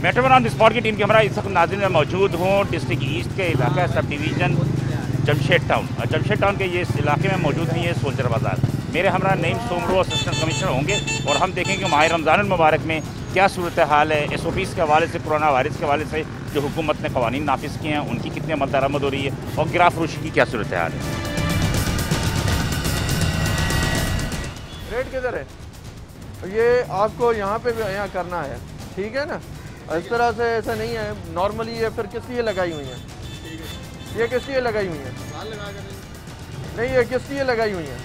Metro on spot की team camera इस वक्त नाज़रीन में मौजूद हूँ डिस्ट्रिक्ट ईस्ट के इलाका सब डिवीज़न जमशेद टाउन के ये इस इलाके में मौजूद है। ये सोल्जर बाज़ार, मेरे हमरा नईम सोमरो असिस्टेंट कमिश्नर होंगे और हम देखेंगे माह रमज़ान मुबारक में क्या सूरत हाल है। SOPs के हवाले से, कोरोना वायरस के हवाले से जो हुकूमत ने कवानीन नाफिज किए हैं उनकी कितनी अमल दरामद हो रही है और गिरा फरोशी की क्या सूरत हाल है। रेट किधर है? ये आपको यहाँ पे भी यहाँ करना है, ठीक है ना। इस तरह से ऐसा नहीं है नॉर्मली। ये फिर किस लिए लगाई हुई है? ये किस लिए लगाई हुई है? नहीं, ये किस लिए लगाई हुई है?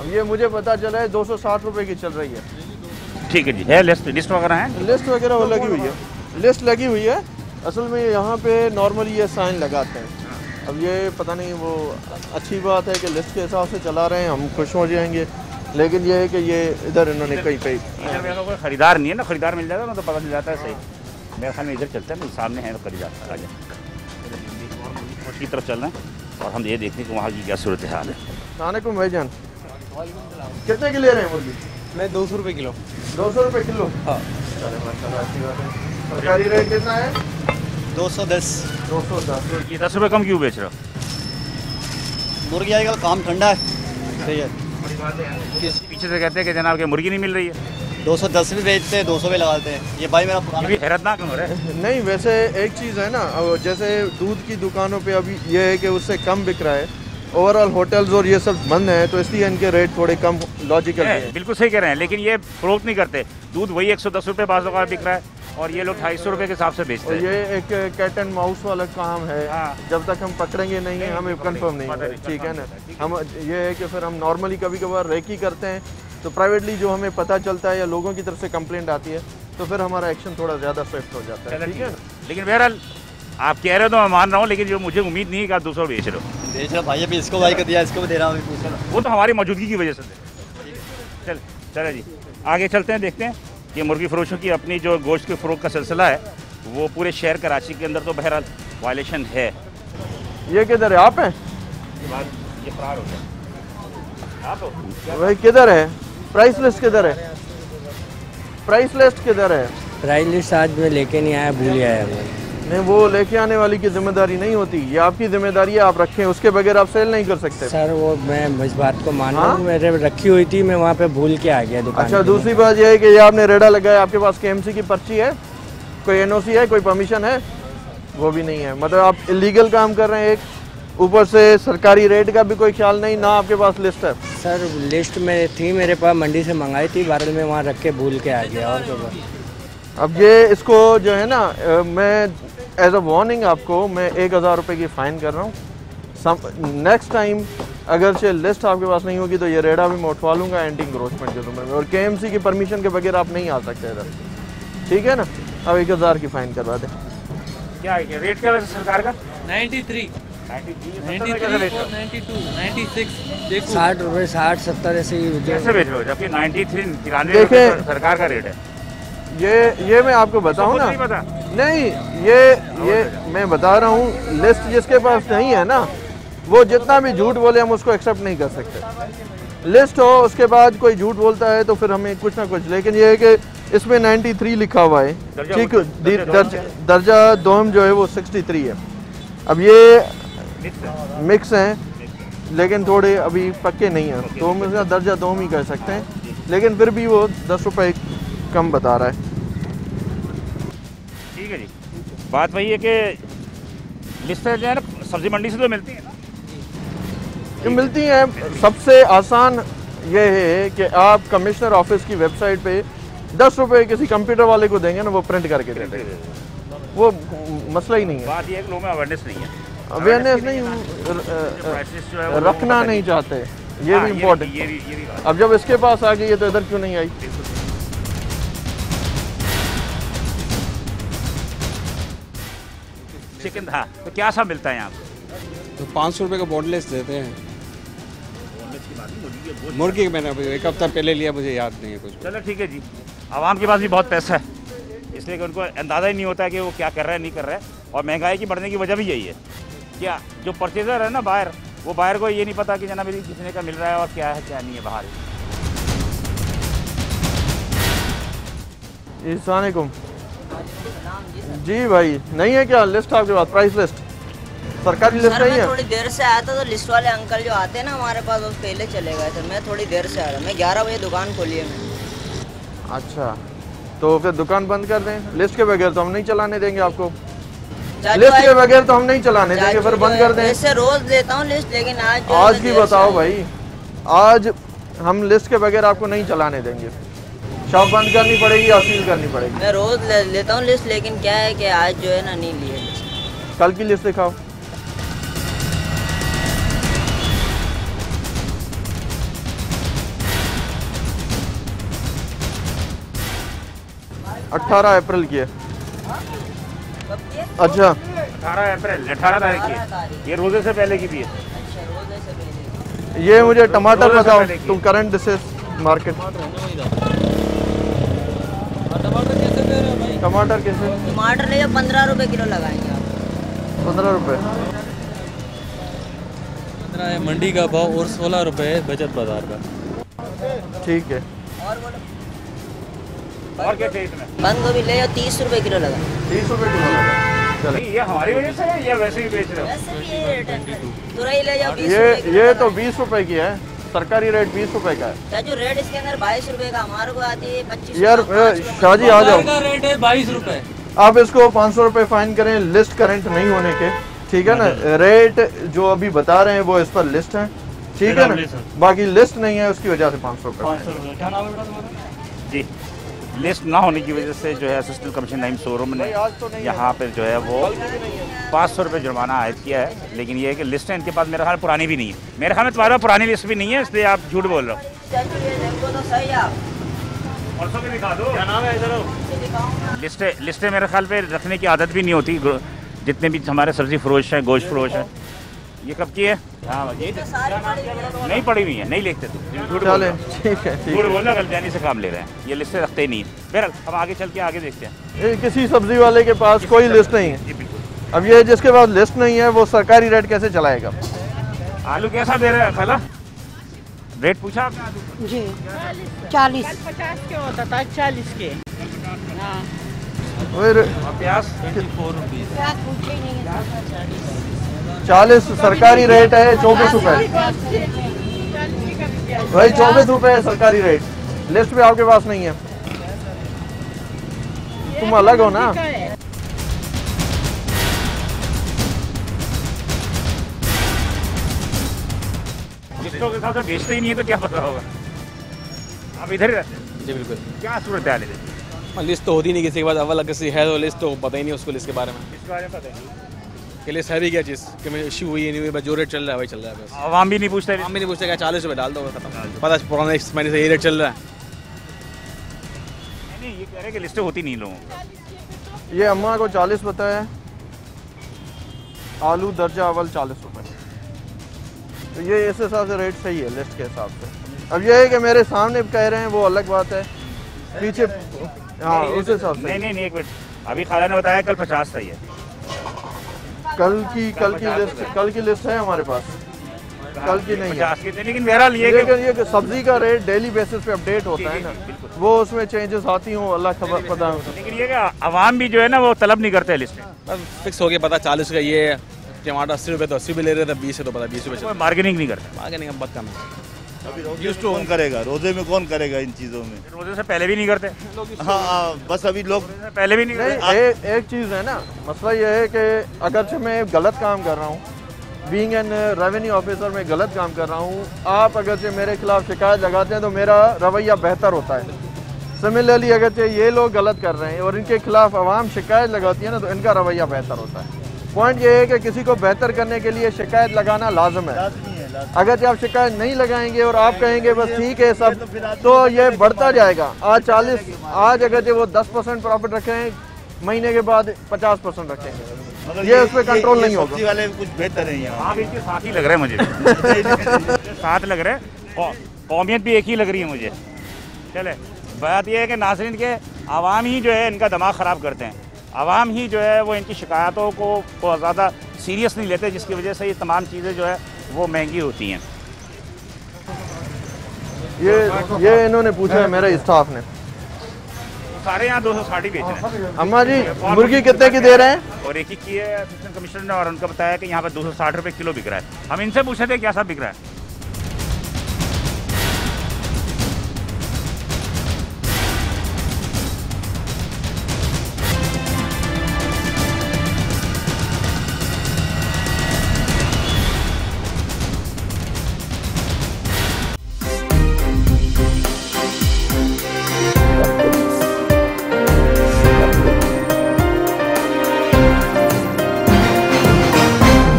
अब ये मुझे पता चला है 260 रुपए की चल रही है। ठीक है जी, है लिस्ट वगैरह है? लिस्ट वगैरह वो लगी हुई है, लिस्ट लगी हुई है। असल में यहाँ पे नॉर्मली ये साइन लगाते हैं। अब ये पता नहीं, वो अच्छी बात है कि लिस्ट के हिसाब से चला रहे हैं, हम खुश हो जाएंगे। लेकिन ये है कि ये इधर इन्होंने कहीं पे कोई खरीदार नहीं है ना, खरीदार मिल जाएगा ना तो पता चल जाता है सही। मेरे ख्याल में इधर चलते हैं, सामने है खरीदार। आ जाए उसकी तरफ चल रहे हैं और हम ये देखने कि वहाँ की क्या सूरत हाल है। सलामुअलैकुम भाईजान, कितने की ले रहे हैं मुर्गी? मैं 200 रुपये किलो। 200 रुपये किलो? हाँ। सरकारी रेट कितना है? 210। 210। ये 10 रुपये कम क्यों बेच रहे हो? मुर्गी आएगा, काम ठंडा है। सही है। पीछे से कहते हैं कि जनाब के मुर्गी नहीं मिल रही है। 210 भी बेचते हैं, 200 भी लगाते हैं। ये भाई मेरा पुराना हैरतनाक हो रहा है। नहीं, वैसे एक चीज़ है ना, जैसे दूध की दुकानों पे अभी ये है कि उससे कम बिक रहा है। ओवरऑल होटल्स और ये सब बंद हैं तो इसलिए इनके रेट थोड़े कम लॉजिकल है। बिल्कुल सही कह रहे हैं, लेकिन ये फरोख्त नहीं करते। दूध वही 110 रुपये बाज़ औक़ात बिक रहा है और ये लोग 250 रुपये के हिसाब से बेचते हैं। ये एक कैट एंड माउस वाला काम है। हाँ। जब तक हम पकड़ेंगे नहीं हमें कंफर्म नहीं होगा, ठीक है ना। हम ये है कि फिर हम नॉर्मली कभी कभार रेकी करते हैं तो प्राइवेटली जो हमें पता चलता है या लोगों की तरफ से कंप्लेंट आती है तो फिर हमारा एक्शन थोड़ा ज़्यादा स्विफ्ट हो जाता है, ठीक है ना। लेकिन बहरहाल आप कह रहे हो तो मैं मान रहा हूँ, लेकिन जो मुझे उम्मीद नहीं है कि आप 200 बेच रहे हो। भाई, अभी इसको भाई कर दिया, इसको भी दे रहा हूँ, पूछ रहा हूँ। वो तो हमारी मौजूदगी की वजह से दे। चले जी, आगे चलते हैं, देखते हैं कि मुर्गी फरोशों की अपनी जो गोश्त के फ़रोग का सिलसिला है वो पूरे शहर कराची के अंदर तो बहरहाल वायलेशन है। ये किधर है? आप हैं? ये फरार हो गया। आप हो भाई किधर है? प्राइस लिस्ट किधर है? प्राइस लिस्ट किधर है? प्राइस लिस्ट आज मैं लेके नहीं आया, भूल आया मैं। नहीं, वो लेके आने वाली की जिम्मेदारी नहीं होती, ये आपकी जिम्मेदारी है, आप रखें। उसके बगैर आप सेल नहीं कर सकते। सर वो मैं इस बात को मान रहा हूँ, मेरे रखी हुई थी, मैं वहाँ पे भूल के आ गया दुकान। अच्छा, दूसरी बात यह है कि ये आपने रेडा लगाया, आपके पास KMC की पर्ची है, कोई NOC है, कोई परमिशन है? वो भी नहीं है। मतलब आप इलीगल काम कर रहे हैं। एक ऊपर से सरकारी रेट का भी कोई ख्याल नहीं, ना आपके पास लिस्ट है। सर लिस्ट में थी मेरे पास, मंडी से मंगाई थी, बारल में वहाँ रख के भूल के आ गया। और तो अब ये इसको जो है ना, मैं एज अ वार्निंग आपको मैं 1000 रुपये की फ़ाइन कर रहा हूँ। नेक्स्ट टाइम अगर से लिस्ट आपके पास नहीं होगी तो ये रेडा भी मैं उठवा लूँगा एंटी इंक्रोचमेंट के जुर्म में, और KMC की परमिशन के बगैर आप नहीं आ सकते इधर, ठीक है ना। अब 1000 की फ़ाइन करवा दें। क्या है रेट क्या है सरकार का? 93, 60 रुपये, 60-70 ऐसे ही कैसे बेच रहे हो जबकि 93 देखें, सरकार का रेट है। ये मैं आपको बताऊँ ना, नहीं ये मैं बता रहा हूँ, लिस्ट जिसके पास नहीं है ना वो जितना भी झूठ बोले हम उसको एक्सेप्ट नहीं कर सकते। लिस्ट हो उसके बाद कोई झूठ बोलता है तो फिर हमें कुछ ना कुछ, लेकिन ये है कि इसमें 93 लिखा हुआ है, ठीक। दर्जा दोम जो है वो 63 है। अब ये मिक्स हैं लेकिन थोड़े अभी पक्के नहीं हैं, तो हम इसका दर्जा दोम ही कह सकते हैं, लेकिन फिर भी वो 10 रुपये कम बता रहा है। ठीक है जी, बात वही है कि लिस्ट जो है ना सब्जी मंडी से तो मिलती है ना, ये मिलती हैं। सबसे आसान ये है कि आप कमिश्नर ऑफिस की वेबसाइट पे 10 रुपये किसी कंप्यूटर वाले को देंगे ना, वो प्रिंट करके दे देंगे, वो मसला ही नहीं है। बात ये है कि लोगों में अवेयरनेस नहीं है, अवेयरनेस नहीं, रखना नहीं चाहते, ये भी इम्पोर्टेंट। अब जब इसके पास आ गई है तो इधर क्यों नहीं आई? चिकन था तो क्या सब मिलता है यहाँ पे? तो 500 रुपये का बोनलेस देते हैं। मुर्गी मैंने अभी 1 हफ्ता पहले लिया, मुझे याद नहीं है कुछ। चलो ठीक है जी, आवाम के पास भी बहुत पैसा है, इसलिए कि उनको अंदाज़ा ही नहीं होता कि वो क्या कर रहा है नहीं कर रहा है। और महंगाई की बढ़ने की वजह भी यही है, क्या जो परचेजर है ना बाहर, वो बाहर को ये नहीं पता कि जना मेरी कितने का मिल रहा है और क्या है क्या नहीं है बाहर। अस्सलामुअलैकुम, जी भाई, नहीं है क्या लिस्ट आपके पास? प्राइस लिस्ट, सरकारी लिस्ट नहीं है? थोड़ी देर से आया था तो लिस्ट वाले अंकल जो आते हैं ना हमारे पास, वो पहले चले गए थे। मैं थोड़ी देर से आया, मैं 11 बजे दुकान खोली है मैंने। अच्छा, तो फिर दुकान बंद कर दें? लिस्ट के बगैर तो हम नहीं चलाने देंगे आपको। चाचू लिस्ट के बगैर तो हम नहीं चलाने देंगे, फिर बंद कर दें। ऐसे रोज देता हूँ लिस्ट, लेकिन आज की बताओ भाई, आज हम लिस्ट के बगैर आपको नहीं चलाने देंगे। शॉप बंद करनी पड़ेगी या सील करनी पड़ेगी? मैं रोज लेता हूँ लिस्ट, लेकिन क्या है कि आज जो है ना नहीं लिए लिस्ट। कल की लिस्ट दिखाओ। अठारह अप्रैल की है। अच्छा, 18 अप्रैल, 18 तारीख की। ये रोजे से पहले की भी है। अच्छा, रोजे से पहले। ये मुझे टमाटर बताओ तुम, करंट दिस मार्केट। टमाटर कैसे? टमाटर ले जाओ, 15 रुपए किलो लगाएंगे आप। 15 रुपए। 15 है मंडी का भाव और 16 रुपए है बचत बाजार का। ठीक है। और बोलो, और क्या चाहिए तुम्हें? बंद गोभी ले जाओ, 30 रुपए किलो लगा। 30 रुपए किलो। चले, ये हमारी वजह से है या वैसे ही बेच रहे हो? वैसे भी ये रेट है। तुरई ले जाओ 20 ये रुपए किलो ये लगा। तो 20 रुपए की है, सरकारी रेट 20 रुपए का है। चाचू रेट इसके अंदर 22 रुपए का, हमारे को आती है 25। यार शाहजी आ जाओ, का रेट है 22 रुपए। आप इसको 500 रुपए फाइन करें लिस्ट करंट नहीं होने के, ठीक है ना? रेट जो अभी बता रहे हैं वो इस पर लिस्ट है, ठीक है ना? बाकी लिस्ट नहीं है, उसकी वजह से 500 रुपए। जी, लिस्ट ना होने की वजह से जो है असिस्टेंट कमिश्नर नईम शोरूम ने यहाँ पर जो है वो 500 रुपये जुर्माना आयद किया है। लेकिन ये है कि लिस्टें इनके पास मेरे ख्याल पुरानी भी नहीं है। मेरे ख्याल में तुम्हारा पुरानी लिस्ट भी नहीं है, इसलिए आप झूठ बोल रहे हो। चाचू ये देखो तो सही आप। परसों भी दिखा दो। क्या नाम है इधर? दिखाऊंगा। लिस्टें मेरे ख्याल पे रखने की आदत भी नहीं होती, जितने भी हमारे सब्जी फरोश हैं, गोश्त फरोश हैं। ये कब की है? हाँ, ये तो सारी पड़ी हुई है। नहीं पड़ी हुई है, नहीं लिखते तुम, झूठ चले, बोल ठीक है, ठीक झूठ है। बोलना गलती से काम ले रहे हैं। ये लिस्टें रखते ही नहीं है। बहरहाल हम आगे चल के आगे देखते हैं। ये किसी सब्जी वाले के पास कोई लिस्ट नहीं है। जी बिल्कुल। अब ये जिसके पास लिस्ट नहीं है वो सरकारी रेट कैसे चलाएगा? आलू कैसा दे रहे हैं खाला? रेट पूछा आपने आलू? जी 40। 50 के होता था, 40 के। हाँ, और और प्याज? 40 सरकारी रेट है, 24 रुपए भाई, 24 रुपए है सरकारी रेट। लिस्ट भी आपके पास नहीं है, तुम अलग हो ना। लिस्टों के साथ बेचते ही नहीं है तो क्या पता होगा? आप इधर ही रहते हैं? जी बिल्कुल। क्या सूरत हाल है? लिस्ट तो होती नहीं किसी के पास, अव्वल किसी है तो लिस्ट तो पता ही नहीं उसको लिस्ट के बारे में। इस बारे में पता है कि लिस्ट है भी क्या चीज़ कि मैं इशू हुई नहीं हुई, बस जो रेट चल रहा है वही चल रहा है बस। आवाम भी नहीं पूछते? हम भी नहीं पूछते क्या 40 रुपये डाल दो खत्म, पता पुराने महीने से ये रेट चल रहा है। नहीं, ये कह रहे हैं कि लिस्टें होती नहीं लोगों को। ये अम्मा को 40 बताया, आलू दर्जा अव्वल 40 रुपए। तो ये इस हिसाब से रेट सही है लिस्ट के हिसाब से। अब ये है कि मेरे सामने कह रहे हैं वो अलग बात है, पीछे हाँ उस हिसाब से। नहीं, एक मिनट, अभी खाला ने बताया कल 50 सही है। कल की लिस्ट है हमारे पास, कल की नहीं है। 50 की थी, लेकिन बहरहाल ये लेकिन ये कि सब्जी का रेट डेली बेसिस पे अपडेट होता है ना, वो उसमें चेंजेस आती हूँ, अल्लाह खबर पता है। लेकिन ये कि अवाम भी जो है ना वो तलब नहीं करते लिस्ट में। बस फिक्स हो गया पता 40 का ये है, टमाटर 80 रुपये तो 80 भी ले रहे थे, 20 है तो पता 20 रुपये चल मार्केटिंग नहीं करते। आगे नहीं, हम बात करना। यूज टू कौन करेगा, रोजे में कौन करेगा इन चीज़ों में? रोजे से पहले भी नहीं करते। हाँ, बस अभी लोग पहले भी नहीं करते। एक चीज़ है ना, मसला ये है कि अगरचे मैं गलत काम कर रहा हूँ, बीइंग एन रेवेन्यू ऑफिसर में गलत काम कर रहा हूँ, आप अगरचे मेरे खिलाफ शिकायत लगाते हैं तो मेरा रवैया बेहतर होता है। सिमिलरली अगरचे ये लोग गलत कर रहे हैं और इनके खिलाफ आवाम शिकायत लगाती है ना, तो इनका रवैया बेहतर होता है। पॉइंट ये है कि किसी को बेहतर करने के लिए शिकायत लगाना लाजम है। अगर आप शिकायत नहीं लगाएंगे और आप कहेंगे बस ठीक है सब, तो ये बढ़ता जाएगा। आज 40, आज अगर वो 10% प्रॉफिट रखें, महीने के बाद 50% रखेंगे, ये उस पर कंट्रोल नहीं होगा। सब्जी वाले कुछ बेहतर है यहाँ। आप इनके साथ ही लग रहे हैं मुझे। साथ लग रहे हैं, कौमियत भी एक ही लग रही है मुझे। चले, बात यह है कि नाज़रीन के आवाम ही जो है इनका दिमाग ख़राब करते हैं। आवाम ही जो है वो इनकी शिकायतों को बहुत ज़्यादा सीरियस नहीं लेते, जिसकी वजह से ये तमाम चीज़ें जो है वो महंगी होती हैं। ये इन्होंने पूछा है मेरे स्टाफ ने, सारे यहाँ 260 बेच रहे हैं। अम्मा जी मुर्गी कितने की दे रहे हैं? और एक ही की है असिस्टेंट कमिश्नर ने, और उनका बताया कि यहाँ पर 260 रुपये किलो बिक रहा है। हम इनसे पूछे थे क्या सब बिक रहा है।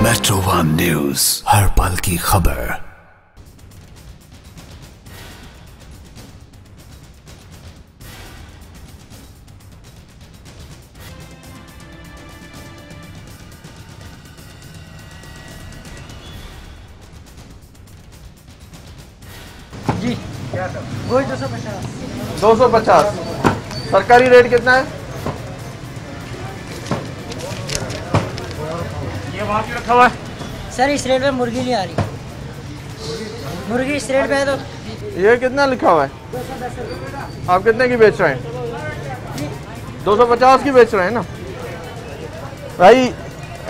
मेट्रो वन न्यूज, हर पल की खबर। जी वही 250। 250। सरकारी रेट कितना है? ये वहाँ क्यों रखा हुआ है? सर इस रेट पे मुर्गी नहीं आ रही, मुर्गी इस रेट पे है तो। ये कितना लिखा हुआ है? आप कितने की बेच रहे हैं? 250 की बेच रहे हैं ना भाई।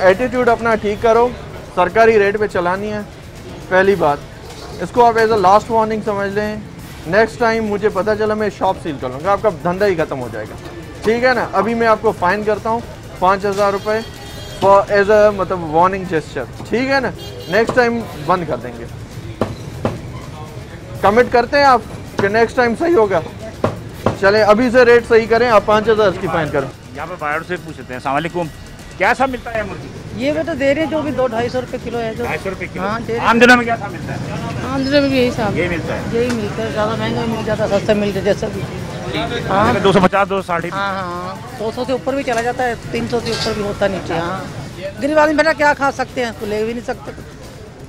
एटीट्यूड अपना ठीक करो, सरकारी रेट पे चलानी है पहली बात। इसको आप एज अ लास्ट वार्निंग समझ लें। नेक्स्ट टाइम मुझे पता चला मैं शॉप सील कर लूँगा, आपका धंधा ही खत्म हो जाएगा। ठीक है ना? अभी मैं आपको फाइन करता हूँ 5000 रुपये फॉर एज अ मतलब वार्निंग जेस्चर। ठीक है ना? नेक्स्ट टाइम बंद कर देंगे। कमिट करते हैं आप कि नेक्स्ट टाइम सही होगा? चले अभी से रेट सही करें, आप 5000 की फाइन करें। यहाँ पे बायर से पूछते हैं। अस्सलाम वालेकुम, क्या सब मिलता है मुर्गी? ये भी तो दे रहे हैं जो भी 200-250 रुपये किलो है जो। 250 रुपये किलो। हाँ, आम दिनों में क्या सब मिलता है? आम दिनों में भी यही साहब, यही मिलता है। यही मिलता है। ज़्यादा महंगा मिल जाता है, सस्ता मिल जाता है जैसा भी। हाँ 250 260। हाँ हाँ 200 से ऊपर भी चला जाता है, 300 से ऊपर भी होता नीचे। हाँ गरीब आदमी बेटा क्या खा सकते हैं, तो ले भी नहीं सकते,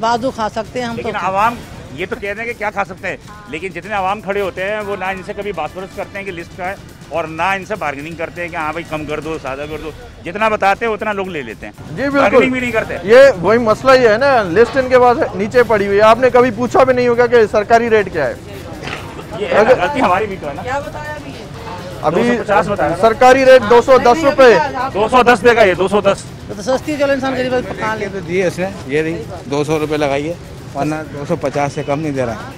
बाजू खा सकते हैं हम। लेकिन तो आवाम ये तो कह रहे हैं कि क्या खा सकते हैं, लेकिन जितने आवाम खड़े होते हैं वो ना इनसे कभी बात करते हैं कि लिस्ट का है, और ना इनसे बार्गेनिंग करते हैं कि हाँ भाई कम कर दो, सादा कर दो। जितना बताते हैं उतना लोग ले लेते हैं। जी बिल्कुल, बार्गेनिंग भी नहीं करते। ये वही मसला ही है ना, लिस्ट इनके पास नीचे पड़ी हुई है। आपने कभी पूछा भी नहीं होगा कि सरकारी रेट क्या है। ये गलती हमारी भी तो है ना। क्या बताया अभी 250 बताया। सरकारी रेट 210 रुपये। 210 देगा ये 210। तो सस्ती चलो इंसान गरीब पका ले। तो दिए इसने, ये रही 200 रुपये लगाइए, वरना 250 से कम नहीं दे रहा।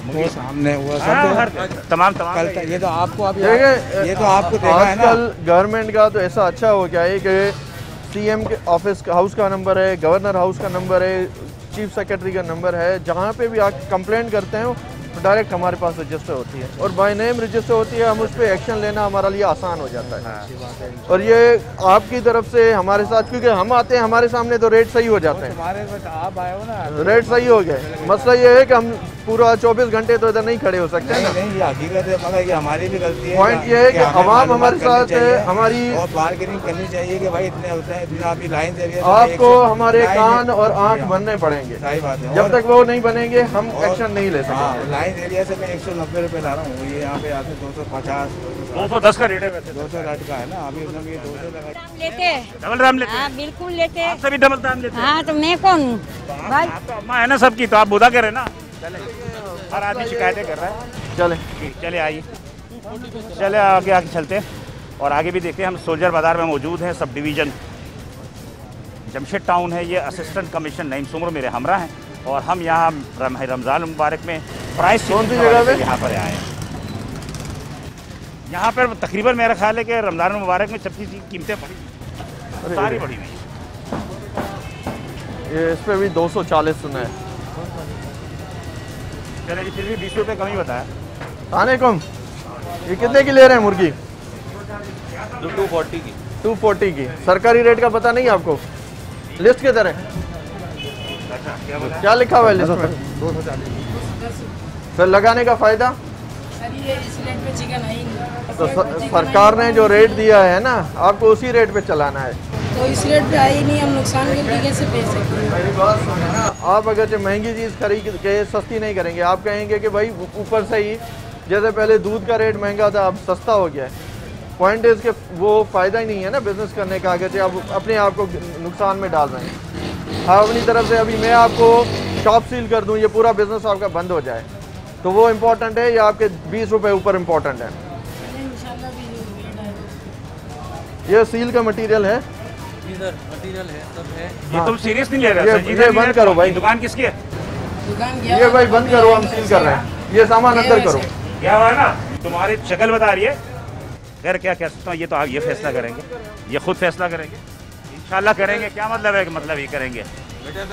वो सामने वो सब तमाम कल तक ये तो आपको अभी देखिए, ये तो आपको देखा है ना। आजकल गवर्नमेंट का तो ऐसा अच्छा हो गया है कि सीएम के ऑफिस हाउस का नंबर है, गवर्नर हाउस का नंबर है, चीफ सेक्रेटरी का नंबर है। जहाँ पे भी आप कंप्लेंट करते हैं तो डायरेक्ट हमारे पास रजिस्टर होती है, और बाय नेम रजिस्टर होती है। हम उस पर एक्शन लेना हमारा लिए आसान हो जाता है। और ये आपकी तरफ से हमारे साथ, क्योंकि हम आते हैं हमारे सामने तो रेट सही हो जाते हैं। हमारे आप आए हो ना, रेट सही हो गए। मसला ये है कि हम पूरा 24 घंटे तो इधर नहीं खड़े हो सकते हैं ना। नहीं ये हकीकत है, मगर ये हमारी भी गलती है। पॉइंट ये है कि आवाम हमारे साथ है, हमारी और बार्गेनिंग करनी चाहिए कि भाई इतने होता है, इतना आपकी लाइन दे रही है। आपको हमारे कान और आंख बनने पड़ेंगे। सही बात है। जब तक वो नहीं बनेंगे हम एक्शन नहीं ले सकते। लाइन एरिया से मैं 190 रुपये ला रहा हूँ, ये यहाँ पे आते 250 210 का रेट है वैसे। 260 का है ना। अभी मतलब ये 200 लगा लेते हैं, डबल दाम लेते हैं। हाँ बिल्कुल लेते हैं। आपसे भी डबल दाम लेते हैं। हाँ तो मैं कौन हूँ भाई? आप तो अम्मा है ना सबकी, तो आप बुदा कह रहे ना। चले हर आदमी शिकायतें कर रहा है। चले चले आइए, चले आगे आगे चलते हैं और आगे भी देखते हैं। हम सोल्जर बाजार में मौजूद हैं, सब डिवीज़न जमशेद टाउन है। ये असिस्टेंट कमिश्नर नईम सुमर मेरे हमरा हैं, और हम यहाँ रमज़ान मुबारक में प्राइस कौन सी जगह पे यहाँ पर आए हैं। यहाँ पर तकरीबन मेरा ख्याल है कि रमज़ान मुबारक में सबकी कीमतें बढ़ी, सारी बढ़ी हुई हैं। ये इस पे भी 240 सुना है। चले जी, फिर भी 20 रुपये कम ही बताया। आने कम। ये कितने की ले रहे हैं मुर्गी? 240 की। 240 की। सरकारी रेट का पता नहीं आपको? लिस्ट किधर है? क्या लिखा हुआ है लिस्ट में? 240। फिर लगाने का फायदा? इस रेट पे चिकन है ही नहीं। तो सरकार ने जो रेट दिया है ना, आपको उसी रेट पे चलाना है। तो इस रेट पे आई नहीं, हम नुकसान के लिए कैसे बेच सकते हैं? मेरी बात सुनो ना, आप अगर जो महंगी चीज़ खरीद के सस्ती नहीं करेंगे, आप कहेंगे कि भाई ऊपर से ही, जैसे पहले दूध का रेट महंगा था अब सस्ता हो गया है। पॉइंट है इसके वो फ़ायदा ही नहीं है ना बिज़नेस करने का, अगर आप अपने आप को नुकसान में डाल रहे हैं। आप अपनी तरफ से अभी मैं आपको शॉप सील कर दूँ, ये पूरा बिज़नेस आपका बंद हो जाए, तो वो इम्पोर्टेंट है या आपके 20 रुपये ऊपर इम्पोर्टेंट है? ये सील का मटेरियल है, इधर मटेरियल है, सब है। ये तुम सीरियस नहीं ले रहे? ये बंद करो भाई, दुकान किसकी है? ये भाई बंद करो, हम सील कर रहे हैं, ये सामान अंदर करो। क्या हुआ ना, तुम्हारी शक्ल बता रही है। खैर क्या कह सकता हूँ, ये तो आप ये फैसला करेंगे, ये खुद फैसला करेंगे, इंशाल्लाह करेंगे। क्या मतलब है कि मतलब ये करेंगे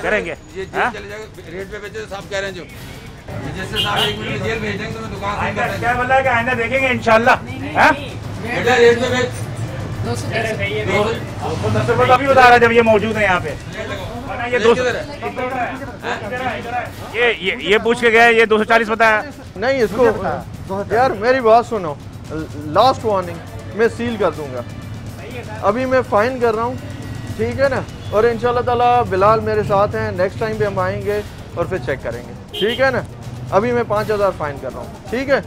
करेंगे रेट पे बेचे तो साहब कह रहे हैं जो जैसे साहब 1 मिनट जेल भेज देंगे तो मैं दुकान से कर क्या मतलब है कि आइंदा देखेंगे इंशाल्लाह। बेटा रेट पे बेच 210 रुपये अभी बता रहा जब ये मौजूद है यहाँ पे। ये 200 ये पूछ के गया, ये 240 बताया। नहीं इसको यार मेरी बात सुनो, लास्ट वार्निंग, मैं सील कर दूंगा। अभी मैं फाइन कर रहा हूँ, ठीक है ना, और इंशाल्लाह ताला बिलाल मेरे साथ हैं, नेक्स्ट टाइम भी हम आएंगे और फिर चेक करेंगे, ठीक है ना। अभी मैं 5000 फाइन कर रहा हूँ, ठीक है।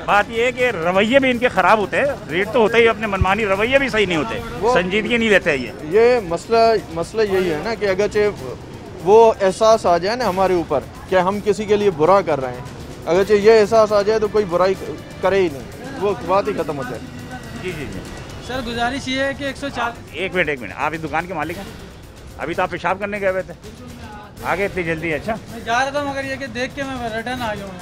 बात ये है कि रवैये भी इनके खराब होते हैं, रेट तो होता ही, अपने मनमानी रवैये भी सही नहीं होते, संजीदगी नहीं लेते ये मसला यही है ना कि अगरचे वो एहसास आ जाए ना हमारे ऊपर कि हम किसी के लिए बुरा कर रहे हैं, अगरचे ये एहसास आ जाए तो कोई बुराई करे ही नहीं, वो बात ही खत्म हो जाए। जी जी जी सर, गुजारिश ये है कि 140। एक मिनट, आप इस दुकान के मालिक हैं? अभी तो आप पेशाब करने गए हुए थे, आगे इतनी जल्दी? अच्छा, मैं जा रहा था मगर ये कि देख के मैं रिटर्न आ गया हूँ।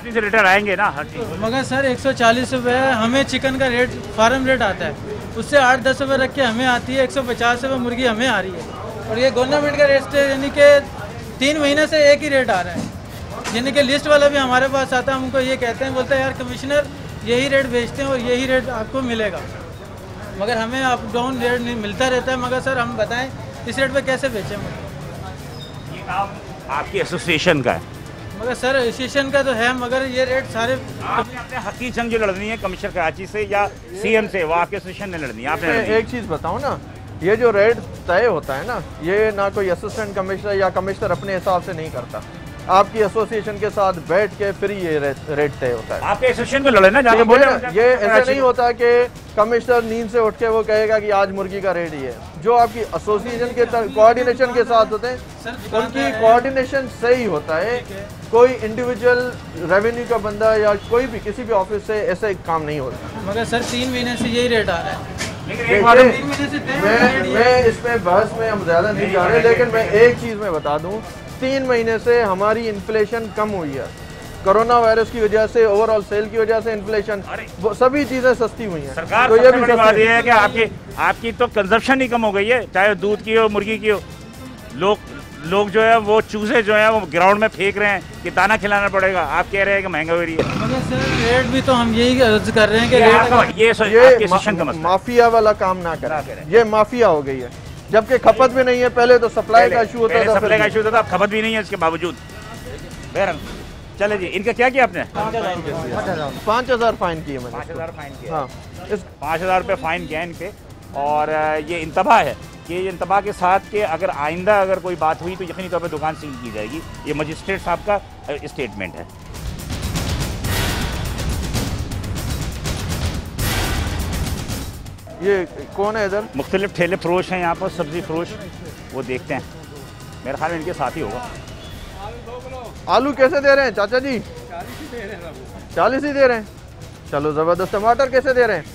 से रिटर्न आएंगे ना हर चीज़। मगर सर 140 रुपये हमें चिकन का रेट फार्म रेट आता है, उससे 8-10 रुपये रख के हमें आती है, 150 रुपये मुर्गी हमें आ रही है, और ये गवर्नमेंट का रेट है, यानी कि 3 महीने से एक ही रेट आ रहा है। यानी कि लिस्ट वाला भी हमारे पास आता है, हमको ये कहते हैं, बोलते हैं यार कमिश्नर यही रेट बेचते हैं और यही रेट आपको मिलेगा, मगर हमें अप डाउन रेट नहीं मिलता रहता है। मगर सर हम बताएं इस रेट पे कैसे बेचें? ये काम आपकी एसोसिएशन का है? मगर सर एसोसिएशन का तो है, मगर ये रेट सारे आपने अपने हकी जंग जो लड़नी है कमिश्नर कराची से या सीएम से, वो आपके एसोसिएशन ने लड़नी है, आपने एक चीज़ बताऊँ ना, ये जो रेट तय होता है ना, ये ना कोई असिस्टेंट कमिश्नर या कमिश्नर अपने हिसाब से नहीं करता, आपकी एसोसिएशन के साथ बैठ के फिर ये रेट तय होता है। आपके एसोसिएशन को लड़े ना जाके बोले। ये ऐसा नहीं होता कि कमिश्नर नींद से उठ के वो कहेगा कि आज मुर्गी का रेट ही है। जो आपकी एसोसिएशन के कोऑर्डिनेशन के साथ होते हैं, उनकी कोऑर्डिनेशन सही होता है। कोई इंडिविजुअल रेवेन्यू का बंदा या कोई भी किसी भी ऑफिस से ऐसे काम नहीं होता। मगर सर 3 महीने से यही रेट आ रहा है। मैं इसमें बहस में हम ज्यादा नहीं जा रहे, लेकिन मैं एक चीज़ में बता दूं, 3 महीने से हमारी इन्फ्लेशन कम हुई है, कोरोना वायरस की वजह से, ओवरऑल सेल की वजह से इन्फ्लेशन, सभी चीज़ें सस्ती हुई हैं। सरकार तो ये भी बात ये है कि आपकी तो कंजप्शन ही कम हो गई है, चाहे दूध की हो, मुर्गी की हो। लोग जो है वो चूजे जो है वो ग्राउंड में फेंक रहे हैं कि दाना खिलाना पड़ेगा, आप कह रहे हैं कि महंगा हो रही है। मगर सर रेट भी तो हम यही अर्ज कर रहे हैं कि रेट माफिया वाला काम ना करें, ये माफिया हो गई है, जबकि खपत भी नहीं है। पहले तो सप्लाई का इशू होता था, सप्लाई का इशू होता था, खपत भी नहीं है इसके बावजूद। बहरहाल चले जी, इनका क्या किया आपने? 5000 फाइन किए मैंने। 5000 फाइन किया। हाँ, 5000 रुपये फाइन किया इनके, और ये इंतबा है कि ये इंतबा के साथ कि अगर आइंदा अगर कोई बात हुई तो यकीनी तौर पर दुकान सील की जाएगी। ये मजिस्ट्रेट साहब का स्टेटमेंट है। ये कौन है इधर? मुख्तलिफ ठेले फरोश हैं यहाँ पर, सब्जी फरोश, वो देखते हैं, मेरे ख्याल में इनके साथ ही होगा। आलू कैसे दे रहे हैं चाचा जी? 40 ही दे रहे हैं, चलो जबरदस्त। टमाटर कैसे दे रहे हैं?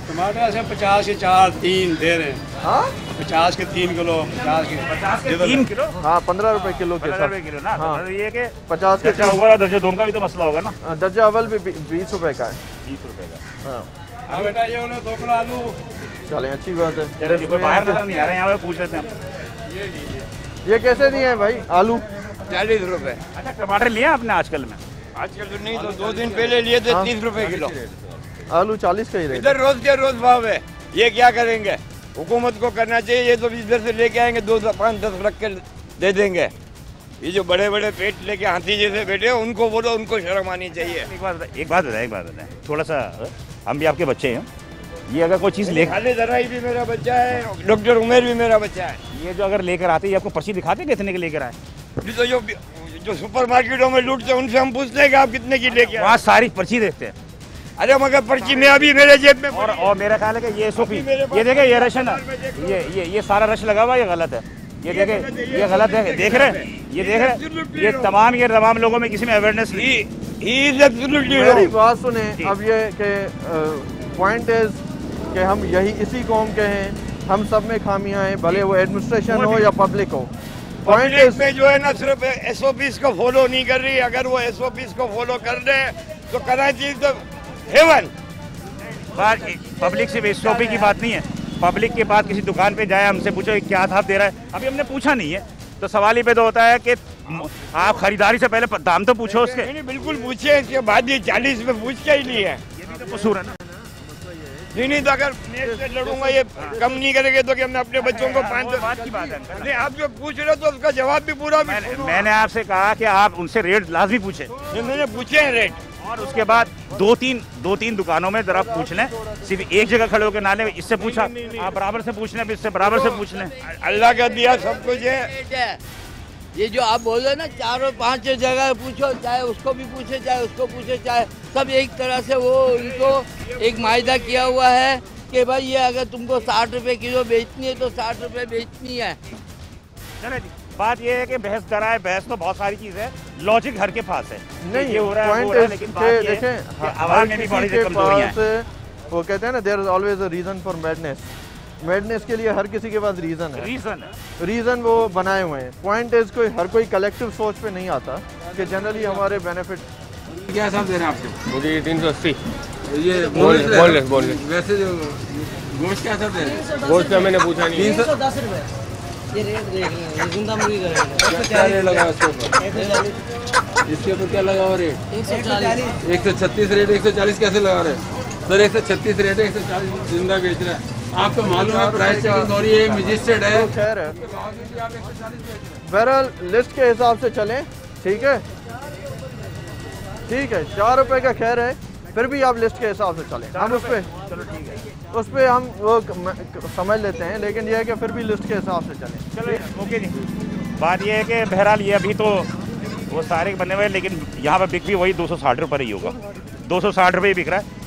टमाटर ऐसे 50 के 4 3 दे रहे हैं। हाँ, 50 के 3 किलो, 50 के 3 किलो। हाँ, 15 रुपए किलो के साथ। किलो ना। हाँ, ये कि 50 के दर्जा दोनों का भी तो मसला होगा ना। दर्जा अव्वल भी 20 रुपए का है। 20 रुपए का। हाँ बेटा, ये उन्हें 2 किलो आलू। चले, अच्छी बात है। चलो कोई बाहर नजर नहीं आ रहा है, यहाँ पे पूछ लेते हैं। ये कैसे दिए हैं भाई आलू? 40 रुपए। अच्छा, टमाटर लिए आपने आजकल में? आजकल तो नहीं, तो 2 दिन पहले लिए थे। 30 रुपए किलो आलू, 40 का ही रेट। इधर रोज के रोज भाव है। ये क्या करेंगे? हुकूमत को करना चाहिए, ये तो इधर से लेके आएंगे, 2 5 10 रख के दे देंगे। ये जो बड़े बड़े पेट लेके हाथी जैसे बैठे हैं, उनको बोलो, उनको शर्म आनी चाहिए। एक बात बताएं, थोड़ा सा, हम भी आपके बच्चे हैं, ये अगर कोई चीज़ ले, खालिद जराई भी मेरा बच्चा है, डॉक्टर उमेर भी मेरा बच्चा है। ये जो अगर लेकर आते हैं, आपको पर्ची दिखाते कितने के लेकर आए? तो जो सुपर मार्केटों में लूटते हैं, उनसे हम पूछते हैं कि आप कितने की लेके आए? वहाँ सारी पर्ची देखते हैं। अरे मगर पर्ची में अभी मेरे जेब में, और मेरा ख्याल है कि ये सोफी, ये देखे, ये रश है ना, ये सारा रश लगा हुआ, ये गलत है। ये देखे, ये गलत है, देख रहे हैं, ये देख रहे, ये तमाम लोगों में किसी में अवेयरनेस नहीं। मेरी बात सुने, अब ये कि पॉइंट इज कि हम यही इसी कौम के हैं, हम सब में खामियां हैं, भले वो एडमिनिस्ट्रेशन हो या पब्लिक हो। पॉइंट इसमें जो है ना सिर्फ SOPs को फॉलो नहीं कर रही। अगर वो SOPs को फॉलो कर दे तो कराची तो हेवन। पब्लिक सिर्फ SOP की बात नहीं है, पब्लिक के बाद किसी दुकान पे जाए, हमसे पूछो क्या था दे रहा है, अभी हमने पूछा नहीं है तो सवाल ही पैदा होता है कि आप खरीदारी से पहले दाम तो पूछो उसके। नहीं बिल्कुल पूछे, इसके बाद ये 40 में पूछ के ही लिए। ये भी तो कसूर है ना। नहीं तो अगर नेट से लड़ूंगा ये कम नहीं करेंगे तो कि हमने अपने बच्चों को 5 बात की बात है। नहीं, आप जो पूछ रहे हो तो उसका जवाब भी पूरा मैंने आपसे कहा कि आप उनसे रेट लाजमी पूछे। मैंने पूछे हैं रेट, और उसके बाद दो तीन दुकानों में जरा पूछ लें, सिर्फ एक जगह खड़े होकर ना लें। इससे पूछा आप बराबर से पूछ लें, इससे बराबर से पूछ लें। अल्लाह का दिया सब कुछ है। ये जो आप बोल रहे हो ना 4 और 5 जगह पूछो, चाहे उसको भी पूछे चाहे उसको पूछे, चाहे सब एक तरह से वो उनको एक मायदा किया हुआ है कि भाई ये अगर तुमको 60 रुपए किलो बेचनी है तो 60 रुपए बेचनी है। चले जी, बात ये है कि बहस कराए, बहस तो बहुत सारी चीज़ है, लॉजिक घर के पास है। नहीं ये हो रहा है, वो हो रहा है, लेकिन बात ये है कि आवाम में भी बड़ी कमजोरियां हैं। वो कहते हैं ना there is always a reason for madness. Madness के लिए हर किसी के पास रीजन है, रीजन वो बनाए हुए हैं। पॉइंट इज कोई हर कोई कलेक्टिव सोच पे नहीं आता कि जनरली हमारे बेनिफिट। क्या हिसाब दे रहे हैं आपको? मुझे 380। ये बोल वैसे जो गोश्त क्या हिसाब दे रहे हैं? गोश्त का मैंने पूछा नहीं। 310 रुपए ये रेट देख लें, ये जिंदा मुर्गी का रेट क्या रेट लगा इसके ऊपर? इसके ऊपर क्या लगा हुआ रेट? 140। 136 रेट, 140 कैसे लगा रहे हैं सर? 136 रेट है, 140 जिंदा बेच रहा है। आपको मालूम है प्राइस चेकिंग हो रही है, मजिस्ट्रेट है। खैर है, बहरहाल लिस्ट के हिसाब से चलें, ठीक है? ठीक है, 4 रुपए का खैर है, फिर भी आप लिस्ट के हिसाब से चलें। हम उस पर हम वो समझ लेते हैं, लेकिन यह है कि फिर भी लिस्ट के हिसाब से चलें। चलो ओके जी। बात यह है कि बहरहाल ये अभी तो वो सारे बने हुए हैं, लेकिन यहाँ पर बिक भी वही 260 रुपये ही होगा। 260 रुपये ही बिक रहा है।